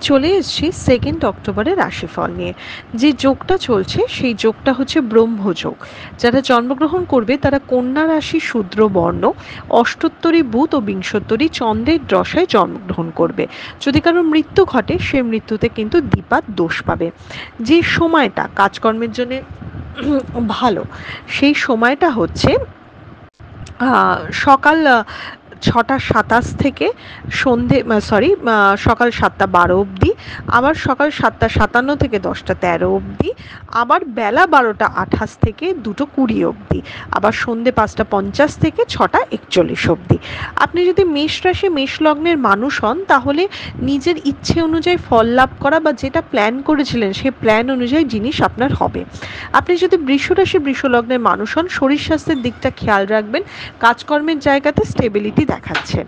চলে এসেছি 2 অক্টোবরের রাশিফল নিয়ে। যে যোগটা চলছে সেই যোগটা হচ্ছে ব্রহ্মযোগ। যারা জন্মগ্রহণ করবে তারা কন্যা রাশি শূদ্র বর্ণ, অষ্টোত্তরী বুধ ও বিংশোত্তরী চন্দ্রের দশায় জন্মগ্রহণ করবে। যদি কারোর মৃত্যু ঘটে সে মৃত্যুতে কিন্তু দ্বিপাদ দোষ পাবে। যে সময়টা কাজকর্মের জন্য ভালো, সেই সময়টা হচ্ছে সকাল 6টা 27 থেকে সন্ধে সকাল 7টা 12 অবধি, আবার সকাল 7টা 57 থেকে 10টা 13 অবধি, আবার বেলা 12টা 28 থেকে 2টো 20 অবধি, আবার সন্ধে 5টা 50 থেকে 6টা 41 অবধি। আপনি যদি মেষ রাশি মেষ লগ্নের মানুষ হন তাহলে নিজের ইচ্ছে অনুযায়ী ফল লাভ করা বা যেটা প্ল্যান করেছিলেন সেই প্ল্যান অনুযায়ী জিনিস আপনার হবে। আপনি যদি বৃষ রাশি বৃষ লগ্নের মানুষ হন, শরীর স্বাস্থ্যের দিকটা খেয়াল রাখবেন, কাজকর্মের জায়গাতে স্টেবিলিটি দেখাচ্ছে।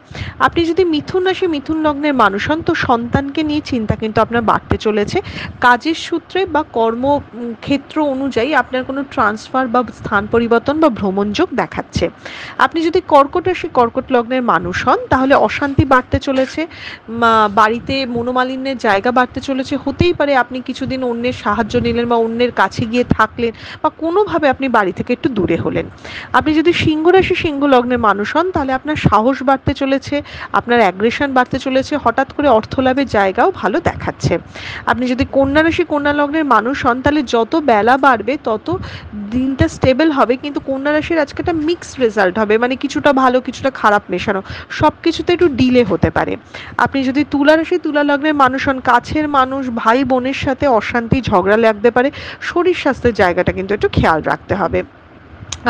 আপনি যদি মিথুন রাশি মিথুন লগ্নের মানুষ হন তো সন্তানকে নিয়ে চিন্তা কিন্তু আপনার বাড়তে চলেছে। কাজের সূত্রে বা কর্মক্ষেত্র অনুযায়ী আপনার কোনো ট্রান্সফার বা স্থান পরিবর্তন বা ভ্রমণ যোগ দেখাচ্ছে। আপনি যদি কর্কট রাশি কর্কট লগ্নের মানুষ হন তাহলে অশান্তি বাড়তে চলেছে, বাড়িতে মনোমালিন্যের জায়গা বাড়তে চলেছে। হতেই পারে আপনি কিছুদিন অন্যের সাহায্য নিলেন বা অন্যের কাছে গিয়ে থাকলেন বা কোনোভাবে আপনি বাড়ি থেকে একটু দূরে হলেন। আপনি যদি সিংহ রাশি সিংহ লগ্নের মানুষ হন তাহলে আপনার সাহস বাড়তে চলেছে, আপনার অ্যাগ্রেশন বাড়তে চলেছে, হঠাৎ করে অর্থ লাভের জায়গাও ভালো দেখাচ্ছে। আপনি যদি কন্যা রাশি কন্যা লগ্নের মানুষ হন তাহলে যত বেলা বাড়বে তত দিনটা স্টেবল হবে, কিন্তু কন্যা রাশির আজকে একটা মিক্সড রেজাল্ট হবে, মানে কিছুটা ভালো কিছুটা খারাপ মেশানো, সব কিছুতে একটু ডিলে হতে পারে। আপনি যদি তুলা রাশি তুলা লগ্নের মানুষ হন, কাছের মানুষ ভাই বোনের সাথে অশান্তি ঝগড়া লাগতে পারে, শরীর স্বাস্থ্যের জায়গাটা কিন্তু একটু খেয়াল রাখতে হবে।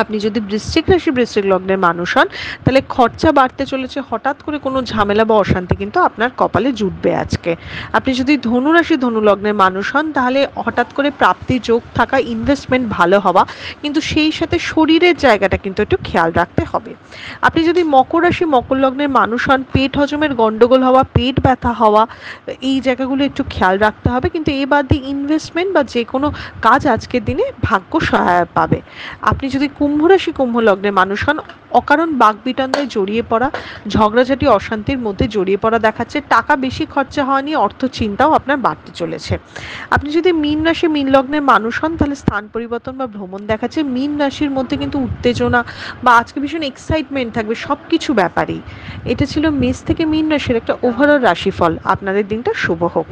আপনি যদি বৃশ্চিক রাশি বৃশ্চিক লগ্নের মানুষ হন তাহলে খরচা বাড়তে চলেছে, হঠাৎ করে কোনো ঝামেলা বা অশান্তি কিন্তু আপনার কপালে জুটবে আজকে। আপনি যদি ধনু রাশি ধনু লগ্নের মানুষ হন তাহলে হঠাৎ করে প্রাপ্তি যোগ থাকা, ইনভেস্টমেন্ট ভালো হওয়া, কিন্তু সেই সাথে শরীরের জায়গাটা কিন্তু একটু খেয়াল রাখতে হবে। আপনি যদি মকর রাশি মকর লগ্নের মানুষ হন, পেট হজমের গন্ডগোল হওয়া, পেট ব্যথা হওয়া, এই জায়গাগুলো একটু খেয়াল রাখতে হবে, কিন্তু এ বাদ দিয়ে ইনভেস্টমেন্ট বা যে কোনো কাজ আজকের দিনে ভাগ্য সহায়তা পাবে। আপনি যদি কুম্ভ রাশি কুম্ভ লগ্নের মানুষ হন, অকারণ বাকবিতণ্ডায় জড়িয়ে পড়া, ঝগড়াঝাটি অশান্তির মধ্যে জড়িয়ে পড়া দেখাচ্ছে, টাকা বেশি খরচা হওয়া নিয়ে অর্থ চিন্তাও আপনার বাড়তে চলেছে। আপনি যদি মীন রাশি মীন লগ্নের মানুষ হন তাহলে স্থান পরিবর্তন বা ভ্রমণ দেখাচ্ছে। মীন রাশির মধ্যে কিন্তু উত্তেজনা বা আজকে ভীষণ এক্সাইটমেন্ট থাকবে সব কিছু ব্যাপারেই। এটা ছিল মেষ থেকে মীন রাশির একটা ওভারঅল রাশিফল। আপনাদের দিনটা শুভ হোক।